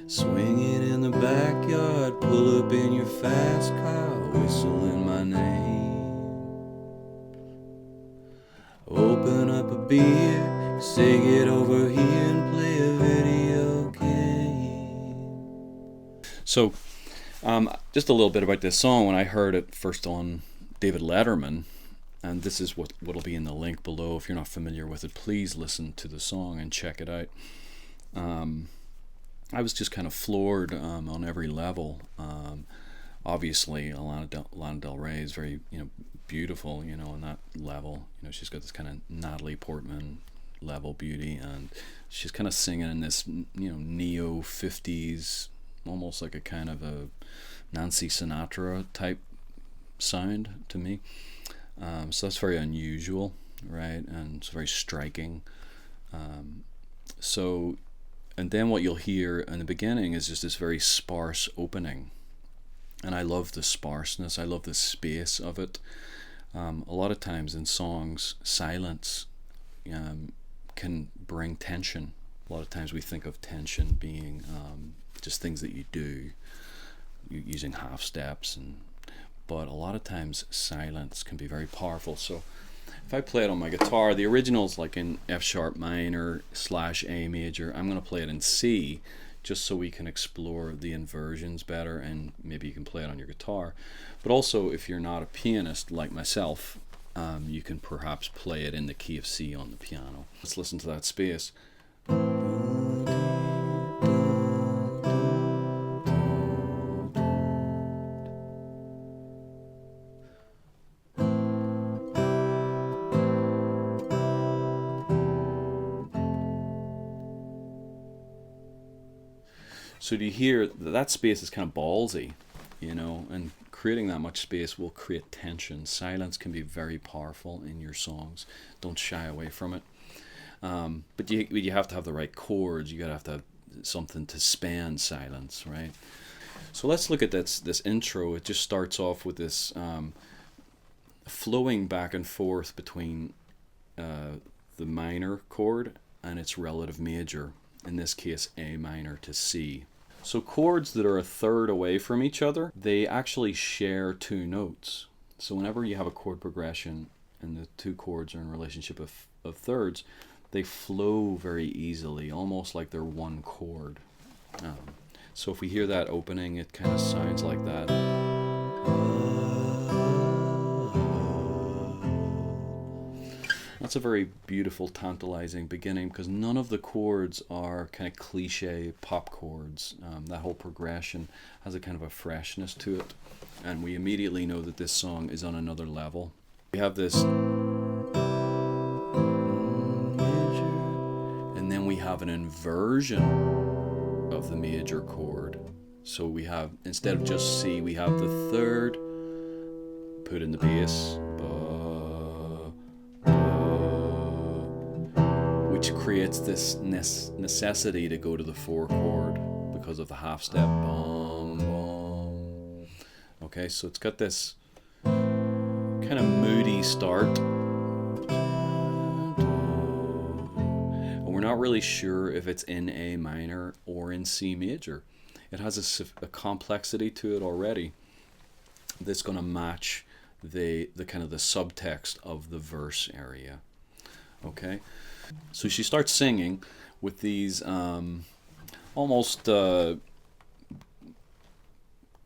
Swinging in the backyard, pull up in your fast car, whistling my name. Open up a beer, say get over here and play a video game. So, just a little bit about this song. When I heard it first on David Letterman, and this is what'll be in the link below. If you're not familiar with it, please listen to the song and check it out. I was just kind of floored on every level. Obviously, Lana Del Rey is very, beautiful, on that level. She's got this kind of Natalie Portman level beauty, and she's kind of singing in this, neo 50s, almost like a kind of a Nancy Sinatra type sound to me. So that's very unusual, right? And it's very striking. And then what you'll hear in the beginning is just this very sparse opening. And I love the sparseness. I love the space of it. A lot of times in songs, silence can bring tension. A lot of times we think of tension being just things that you do, using half steps, but a lot of times silence can be very powerful. So if I play it on my guitar, the original's like in F sharp minor / A major. I'm going to play it in C, just so we can explore the inversions better, and maybe you can play it on your guitar. But also, if you're not a pianist like myself, you can perhaps play it in the key of C on the piano. Let's listen to that space. So do you hear that space is kind of ballsy, and creating that much space will create tension. Silence can be very powerful in your songs. Don't shy away from it. But you have to have the right chords. You gotta have to have something to span silence, right? So let's look at this intro. It just starts off with this flowing back and forth between the minor chord and its relative major. In this case, A minor to C. So chords that are a third away from each other, they actually share two notes. So whenever you have a chord progression and the two chords are in relationship of thirds, they flow very easily, almost like they're one chord. So if we hear that opening, it kind of sounds like that. That's a very beautiful, tantalizing beginning, because none of the chords are kind of cliche pop chords. That whole progression has a kind of a freshness to it, and we immediately know that this song is on another level. We have this, and then we have an inversion of the major chord. So we have, instead of just C, we have the third put in the bass, which creates this necessity to go to the 4 chord because of the half step. Bum, bum. Okay, so it's got this kind of moody start, and we're not really sure if it's in A minor or in C major. It has a complexity to it already that's going to match the kind of the subtext of the verse area. Okay, so she starts singing with these almost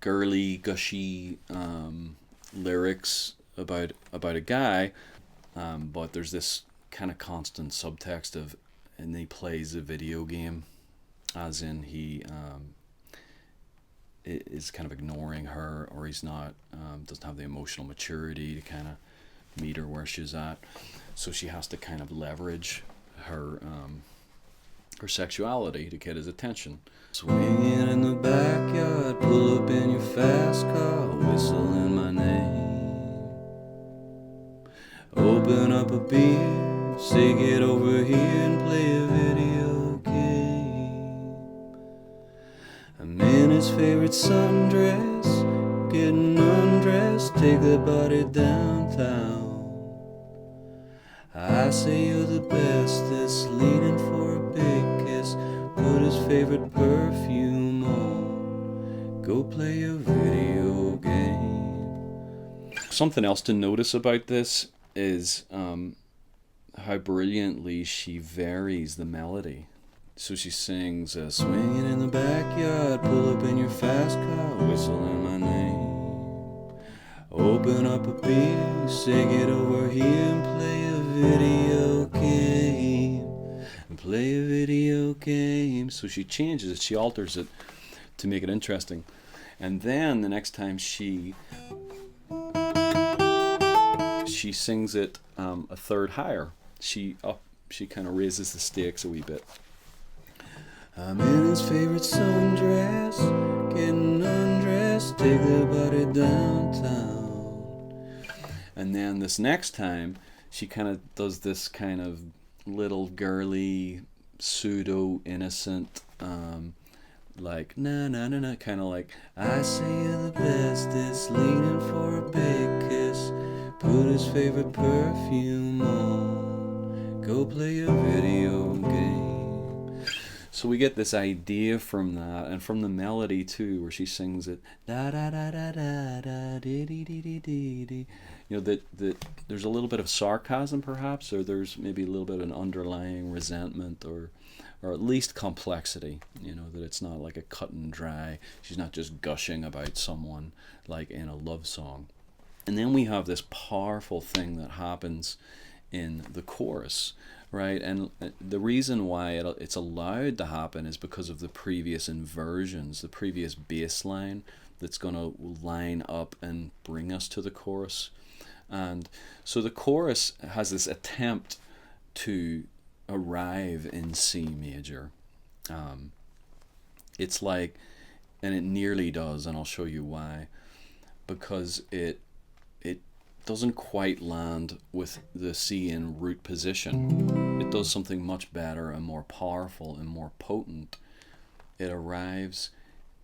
girly, gushy lyrics about a guy, but there's this kind of constant subtext of, and he plays a video game, as in he is kind of ignoring her, or he's not, doesn't have the emotional maturity to kind of meet her where she's at. So she has to kind of leverage her sexuality to get his attention. Swinging in the backyard, pull up in your fast car, whistling my name. Open up a beer, say get over here and play a video game. I'm in his favorite sundress, getting undressed, take that body downtown. I say you're the bestest, leaning for a big kiss, put his favorite perfume on. Go play a video game. Something else to notice about this is how brilliantly she varies the melody. So she sings, swinging in the backyard, pull up in your fast car, whistling my name. Open up a beer, say get over here and play a video game. And play a video game. So she changes it, she alters it to make it interesting. And then the next time she sings it a third higher. She kind of raises the stakes a wee bit. I'm in his favorite sundress, getting undressed, take the body downtown. And then this next time, she kind of does this kind of little girly, pseudo-innocent, like, na na na na, kind of like, I say you're the bestest, leaning for a big kiss, put his favorite perfume on, go play a video game. So we get this idea from that, and from the melody too, where she sings it da da da da da da dee dee dee dee dee dee. You know, that there's a little bit of sarcasm perhaps, or there's maybe a little bit of an underlying resentment, or at least complexity. You know, that it's not like a cut and dry. She's not just gushing about someone like in a love song. And then we have this powerful thing that happens in the chorus. Right, and the reason why it's allowed to happen is because of the previous inversions, the previous bass line that's going to line up and bring us to the chorus. And so the chorus has this attempt to arrive in C major. It's like, and it nearly does, and I'll show you why, because it doesn't quite land with the C in root position. It does something much better and more powerful and more potent. It arrives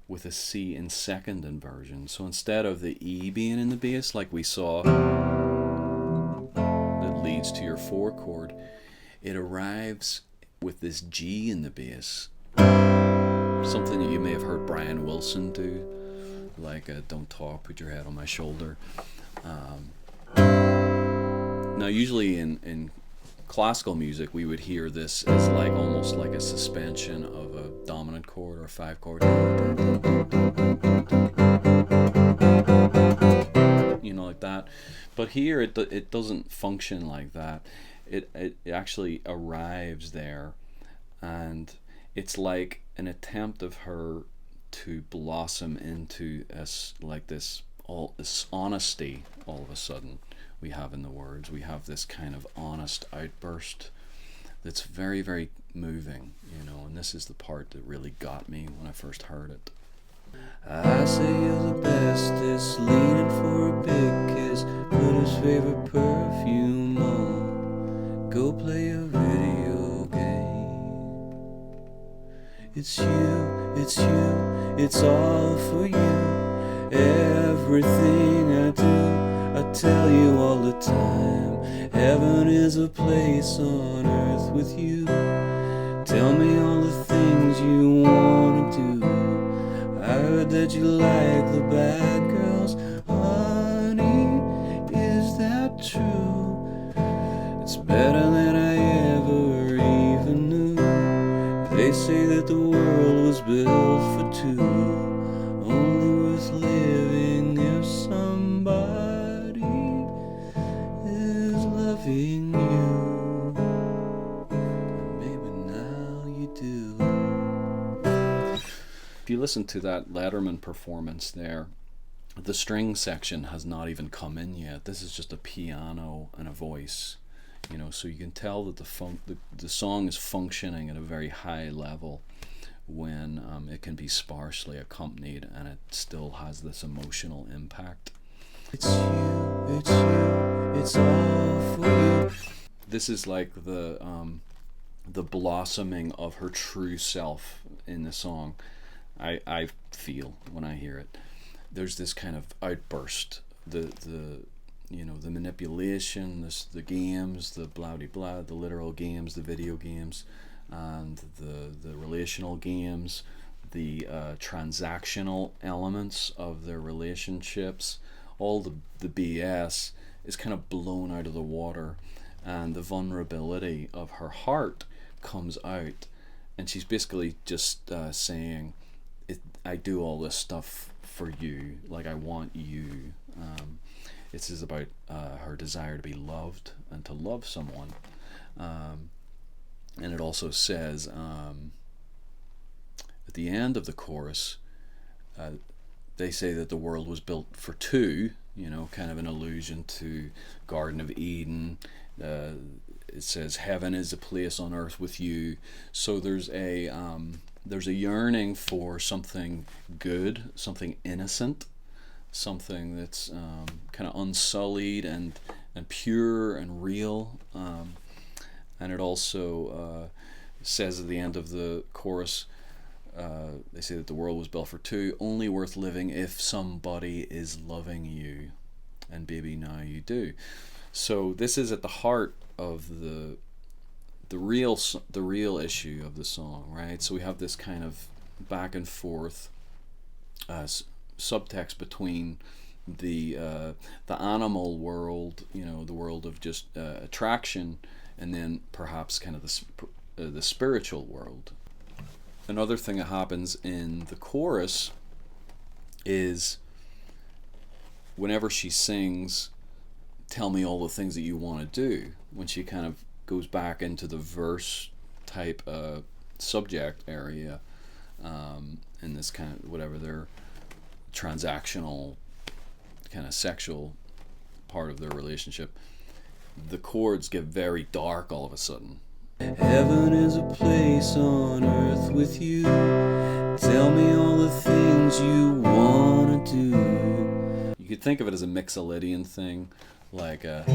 with a C in second inversion. So instead of the E being in the bass like we saw that leads to your 4 chord, it arrives with this G in the bass. Something that you may have heard Brian Wilson do, like don't talk, put your head on my shoulder. Now usually in classical music we would hear this as like almost like a suspension of a dominant chord or a 5 chord, you know, like that. But here it doesn't function like that. It actually arrives there, and it's like an attempt of her to blossom into this honesty. All of a sudden we have in the words, we have this kind of honest outburst that's very, very moving, you know, and this is the part that really got me when I first heard it. I say you're the bestest, leaning for a big kiss, put his favorite perfume on, go play a video game. It's you, it's you, it's all for you, everything I do, I tell you all the time, heaven is a place on earth with you. Tell me all the things you want to do. I heard that you like the bad girls. Honey, is that true? It's better than I ever even knew. They say that the world was built for two, only worth living if somebody loving you. Maybe now you do. If you listen to that Letterman performance there, the string section has not even come in yet. This is just a piano and a voice, you know, so you can tell that the song is functioning at a very high level when it can be sparsely accompanied and it still has this emotional impact. It's you, it's you, it's all for you. This is like the blossoming of her true self in the song. I feel when I hear it. There's this kind of outburst, the you know, the manipulation, the games, the blah de blah, the literal games, the video games, and the relational games, the transactional elements of their relationships, all the BS is kind of blown out of the water, and the vulnerability of her heart comes out, and she's basically just saying, I do all this stuff for you, like I want you. This is about her desire to be loved and to love someone. And it also says at the end of the chorus, they say that the world was built for two, kind of an allusion to Garden of Eden. It says heaven is a place on earth with you. So there's a yearning for something good, something innocent, something that's kind of unsullied and pure and real. And it also says at the end of the chorus, they say that the world was built for two, only worth living if somebody is loving you, and baby now you do. So this is at the heart of the real issue of the song, right? So we have this kind of back and forth subtext between the animal world, the world of just attraction, and then perhaps kind of the spiritual world. Another thing that happens in the chorus is whenever she sings, tell me all the things that you want to do, when she kind of goes back into the verse type subject area, in this kind of whatever their transactional kind of sexual part of their relationship, the chords get very dark all of a sudden. Heaven is a place on earth with you. Tell me all the things you want to do. You could think of it as a Mixolydian thing, like but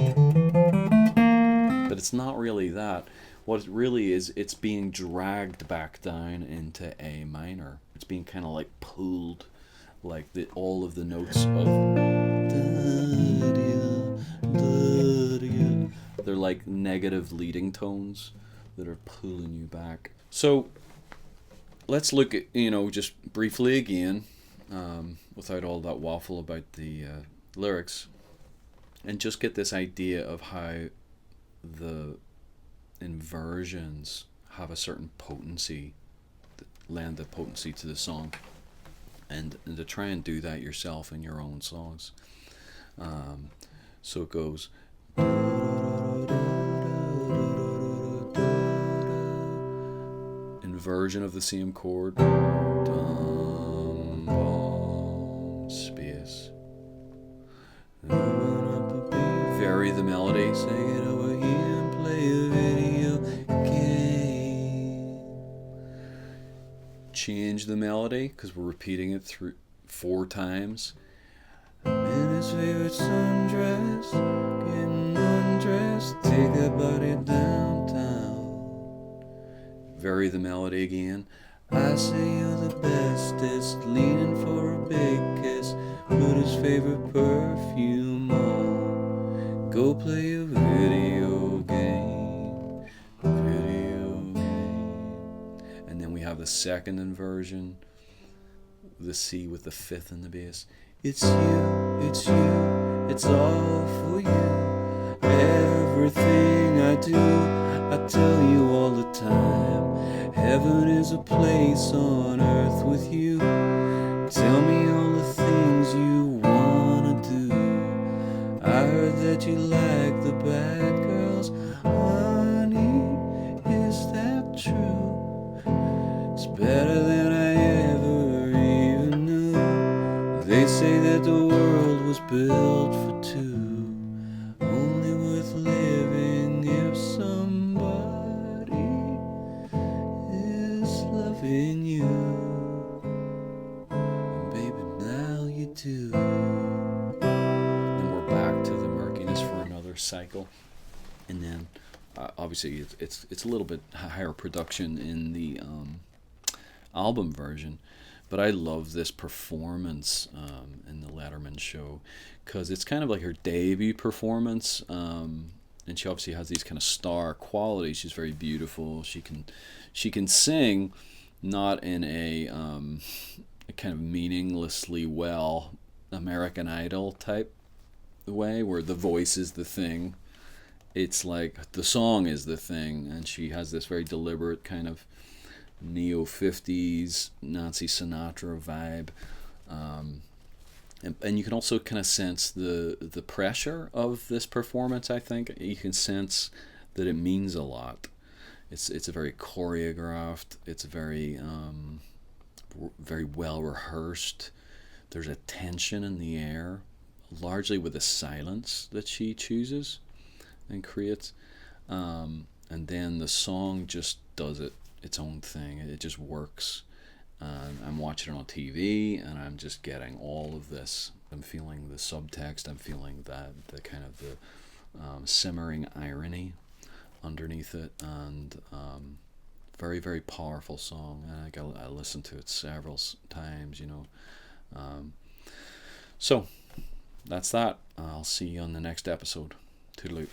it's not really that. What it really is, it's being dragged back down into A minor. It's being kind of like pulled, like all of the notes of they're like negative leading tones that are pulling you back. So let's look at, just briefly again, without all that waffle about the lyrics, and just get this idea of how the inversions have a certain potency, that lend the potency to the song, and to try and do that yourself in your own songs. So it goes inversion of the same chord, dum, bum, space, vary the melody, sing it over here and play a video game, change the melody because we're repeating it through 4 times. In his favorite sundress, getting undressed, take that body downtown. Vary the melody again. I say you're the bestest, leaning for a big kiss, put his favorite perfume on, go play a video game, and then we have the second inversion, the C with the 5th in the bass. It's you, it's you, it's all for you. Everything I do, I tell you all the time. Heaven is a place on earth with you. Tell me all the things you wanna do. I heard that you like the bad girls. Honey, is that true? It's better than I ever even knew. They say that the world was built for two, only worth living if somebody is loving you. And baby, now you do. Then we're back to the murkiness for another cycle, and then obviously it's a little bit higher production in the album version. But I love this performance in the Letterman show, because it's kind of like her debut performance. and she obviously has these kind of star qualities. She's very beautiful. She can sing, not in a kind of meaninglessly well American Idol type way where the voice is the thing. It's like the song is the thing, and she has this very deliberate kind of neo 50s Nancy Sinatra vibe. And you can also kind of sense the pressure of this performance. I think you can sense that it means a lot. It's a very choreographed. It's very well rehearsed. There's a tension in the air, largely with the silence that she chooses and creates. And then the song just does its own thing. It just works. I'm watching it on TV, and I'm just getting all of this. I'm feeling the subtext. I'm feeling the kind of the simmering irony underneath it, and very, very powerful song. And I listened to it several times. So that's that. I'll see you on the next episode. Toodaloo.